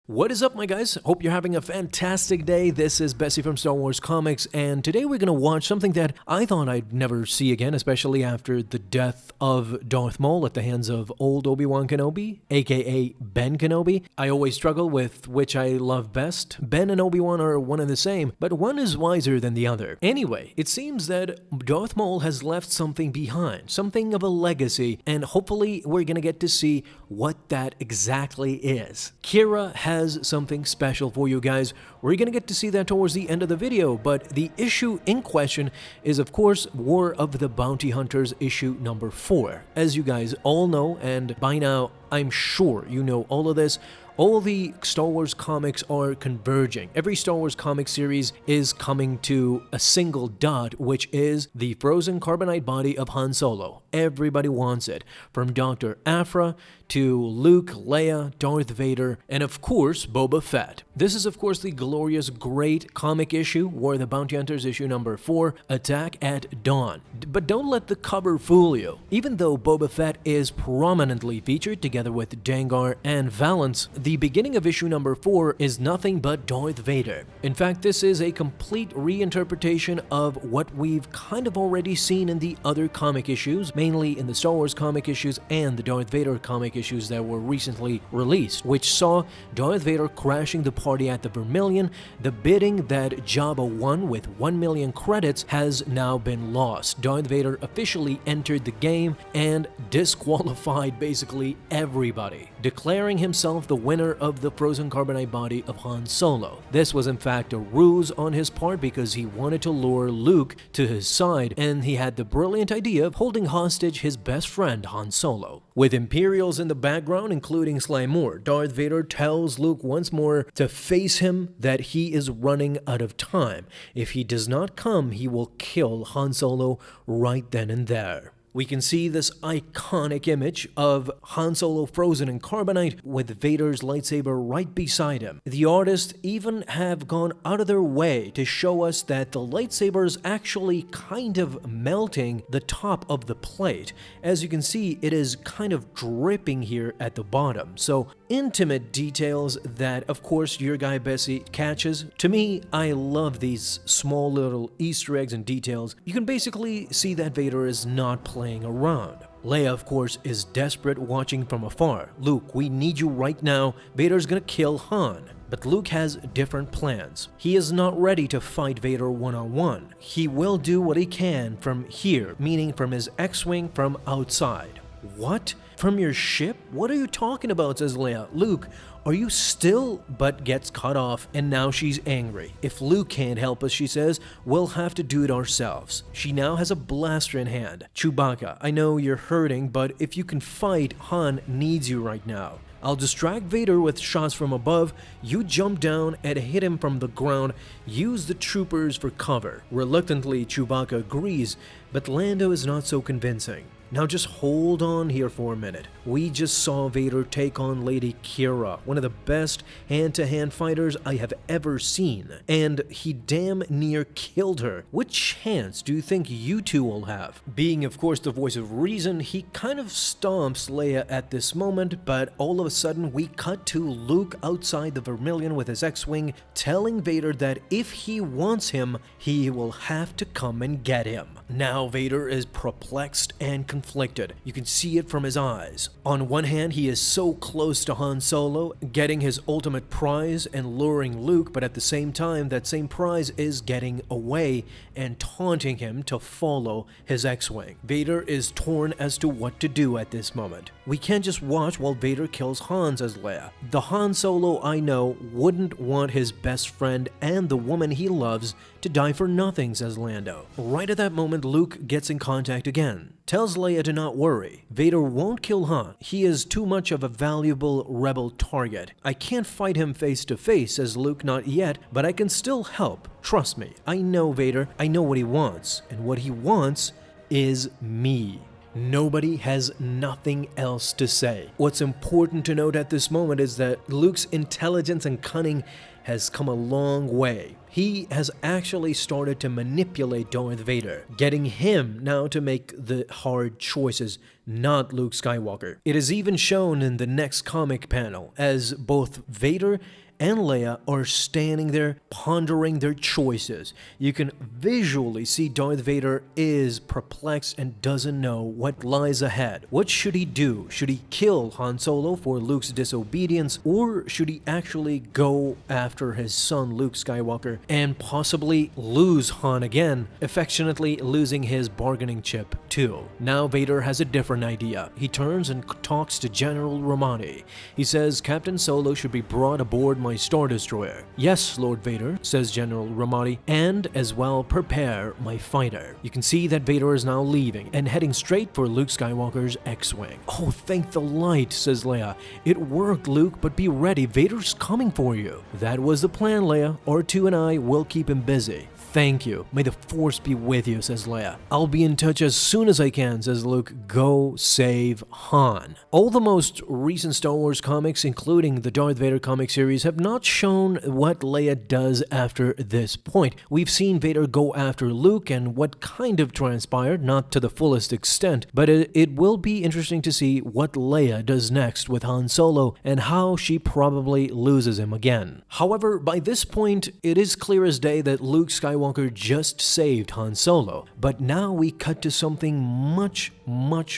What is up, my guys? Hope you're having a fantastic day. This is Bessie from Star Wars Comics, and today we're going to watch something that I thought I'd never see again, especially after the death of Darth Maul at the hands of old Obi-Wan Kenobi, aka Ben Kenobi. I always struggle with which I love best. Ben and Obi-Wan are one and the same, but one is wiser than the other. Anyway, it seems that Darth Maul has left something behind, something of a legacy, and hopefully we're going to get to see what that exactly is. Qi'ra has something special for you guys. We're gonna get to see that towards the end of the video, but the issue in question is, of course, War of the Bounty Hunters issue number 4. As you guys all know, and by now I'm sure you know all of this, all the Star Wars comics are converging. Every Star Wars comic series is coming to a single dot, which is the frozen carbonite body of Han Solo. Everybody wants it, from Dr. Aphra to Luke, Leia, Darth Vader, and of course, Boba Fett. This is of course the glorious great comic issue, War of the Bounty Hunters issue number 4, Attack at Dawn. But don't let the cover fool you. Even though Boba Fett is prominently featured together with Dengar and Valance, the beginning of issue number 4 is nothing but Darth Vader. In fact, this is a complete reinterpretation of what we've kind of already seen in the other comic issues, mainly in the Star Wars comic issues and the Darth Vader comic issues that were recently released, which saw Darth Vader crashing the party at the Vermilion. The bidding that Jabba won with 1 million credits has now been lost. Darth Vader officially entered the game and disqualified basically everybody, declaring himself the winner of the frozen carbonite body of Han Solo. This was in fact a ruse on his part because he wanted to lure Luke to his side, and he had the brilliant idea of holding hostage his best friend Han Solo. With Imperials in the background, including Sly Moore, Darth Vader tells Luke once more to face him, that he is running out of time. If he does not come, he will kill Han Solo right then and there. We can see this iconic image of Han Solo frozen in carbonite with Vader's lightsaber right beside him. The artists even have gone out of their way to show us that the lightsaber is actually kind of melting the top of the plate. As you can see, it is kind of dripping here at the bottom. So intimate details that, of course, your guy Bessie catches. To me, I love these small little Easter eggs and details. You can basically see that Vader is not playing around. Leia, of course, is desperate, watching from afar. Luke, we need you right now. Vader's gonna kill Han. But Luke has different plans. He is not ready to fight Vader one-on-one. He will do what he can from here, meaning from his X-Wing from outside. What? From your ship? What are you talking about, says Leia. Luke, are you still? But gets cut off, and now she's angry. If Luke can't help us, she says, we'll have to do it ourselves. She now has a blaster in hand. Chewbacca, I know you're hurting, but if you can fight, Han needs you right now. I'll distract Vader with shots from above. You jump down and hit him from the ground. Use the troopers for cover. Reluctantly, Chewbacca agrees, but Lando is not so convincing. Now just hold on here for a minute. We just saw Vader take on Lady Qi'ra, one of the best hand-to-hand fighters I have ever seen, and he damn near killed her. What chance do you think you two will have? Being, of course, the voice of reason, he kind of stomps Leia at this moment, but all of a sudden we cut to Luke outside the Vermilion with his X-Wing, telling Vader that if he wants him, he will have to come and get him. Now Vader is perplexed and conflicted. You can see it from his eyes. On one hand, he is so close to Han Solo, getting his ultimate prize and luring Luke, but at the same time, that same prize is getting away and taunting him to follow his X-Wing. Vader is torn as to what to do at this moment. We can't just watch while Vader kills Han, says Leia. The Han Solo I know wouldn't want his best friend and the woman he loves to die for nothing, says Lando. Right at that moment, Luke gets in contact again. Tells Leia to not worry. Vader won't kill Han. He is too much of a valuable rebel target. I can't fight him face to face, says Luke, not yet, but I can still help. Trust me. I know Vader. I know what he wants. And what he wants is me. Nobody has nothing else to say. What's important to note at this moment is that Luke's intelligence and cunning has come a long way. He has actually started to manipulate Darth Vader, getting him now to make the hard choices, not Luke Skywalker. It is even shown in the next comic panel as both Vader and Leia are standing there pondering their choices. You can visually see Darth Vader is perplexed and doesn't know what lies ahead. What should he do? Should he kill Han Solo for Luke's disobedience, or should he actually go after his son Luke Skywalker and possibly lose Han again, affectionately losing his bargaining chip too? Now Vader has a different idea. He turns and talks to General Romani. He says Captain Solo should be brought aboard my Star Destroyer. Yes, Lord Vader, says General Romani, and as well prepare my fighter. You can see that Vader is now leaving and heading straight for Luke Skywalker's X-Wing. Oh, thank the light, says Leia. It worked, Luke, but be ready. Vader's coming for you. That was the plan, Leia. R2 and I will keep him busy. Thank you. May the Force be with you, says Leia. I'll be in touch as soon as I can, says Luke. Go save Han. All the most recent Star Wars comics, including the Darth Vader comic series, have not shown what Leia does after this point. We've seen Vader go after Luke and what kind of transpired, not to the fullest extent, but it will be interesting to see what Leia does next with Han Solo and how she probably loses him again. However, by this point, it is clear as day that Luke Skywalker just saved Han Solo, but now we cut to something much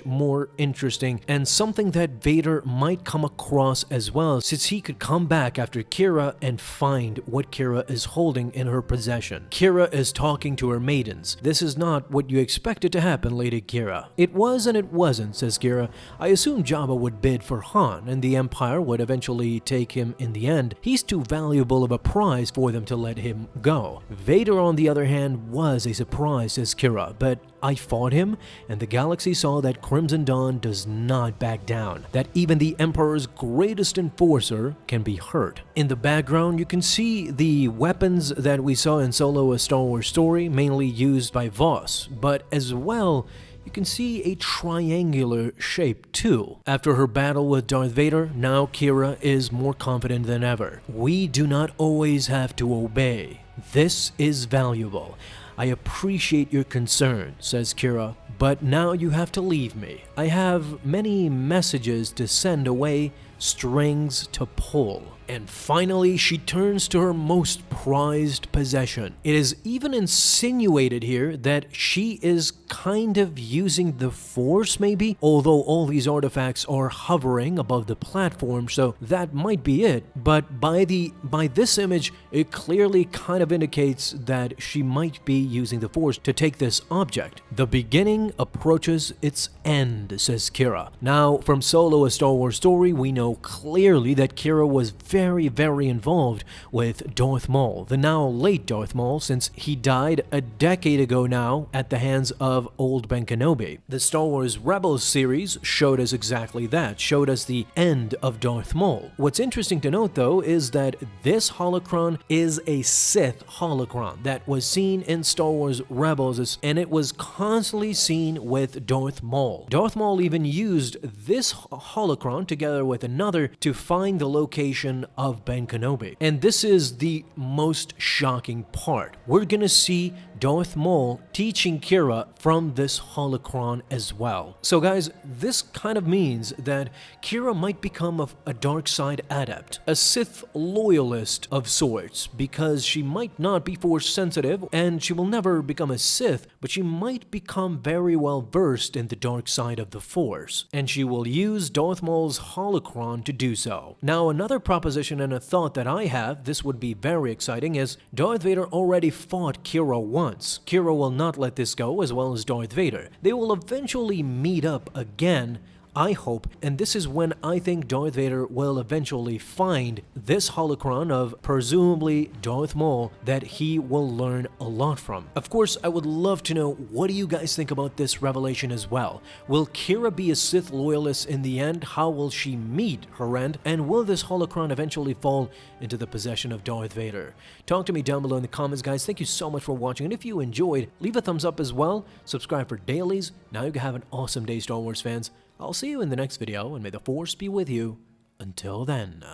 more interesting and something that Vader might come across as well, since he could come back after Qi'ra and find what Qi'ra is holding in her possession. Qi'ra is talking to her maidens. This is not what you expected to happen, Lady Qi'ra. It was and it wasn't, says Qi'ra. I assume Jabba would bid for Han and the Empire would eventually take him in the end. He's too valuable of a prize for them to let him go. Vader, on the other hand, was a surprise, says Qi'ra, but I fought him, and the galaxy saw that Crimson Dawn does not back down, that even the Emperor's greatest enforcer can be hurt. In the background, you can see the weapons that we saw in Solo: A Star Wars Story, mainly used by Voss, but as well, you can see a triangular shape too. After her battle with Darth Vader, now Qi'ra is more confident than ever. We do not always have to obey. This is valuable. I appreciate your concern, says Qi'ra, but now you have to leave me. I have many messages to send away, strings to pull. And finally, she turns to her most prized possession. It is even insinuated here that she is kind of using the Force, maybe? Although all these artifacts are hovering above the platform, so that might be it. But by this image, it clearly kind of indicates that she might be using the Force to take this object. The beginning approaches its end, says Qi'ra. Now, from Solo: A Star Wars Story, we know clearly that Qi'ra was very involved with Darth Maul, the now late Darth Maul, since he died a decade ago now at the hands of old Ben Kenobi. The Star Wars Rebels series showed us exactly that, showed us the end of Darth Maul. What's interesting to note though is that this holocron is a Sith holocron that was seen in Star Wars Rebels, and it was constantly seen with Darth Maul. Darth Maul even used this holocron together with another to find the location of Ben Kenobi. And this is the most shocking part. We're gonna see Darth Maul teaching Qi'ra from this holocron as well. So guys, this kind of means that Qi'ra might become a dark side adept, a Sith loyalist of sorts, because she might not be Force sensitive and she will never become a Sith, but she might become very well versed in the dark side of the Force, and she will use Darth Maul's holocron to do so. Now, another proposition and a thought that I have, this would be very exciting, is Darth Vader already fought Qi'ra once. Qi'ra will not let this go, as well as Darth Vader. They will eventually meet up again. I hope, and this is when I think Darth Vader will eventually find this holocron of presumably Darth Maul that he will learn a lot from. Of course, I would love to know, what do you guys think about this revelation as well? Will Qi'ra be a Sith loyalist in the end? How will she meet her end? And will this holocron eventually fall into the possession of Darth Vader? Talk to me down below in the comments, guys. Thank you so much for watching, and if you enjoyed, leave a thumbs up as well. Subscribe for dailies. Now you can have an awesome day, Star Wars fans. I'll see you in the next video, and may the Force be with you. Until then.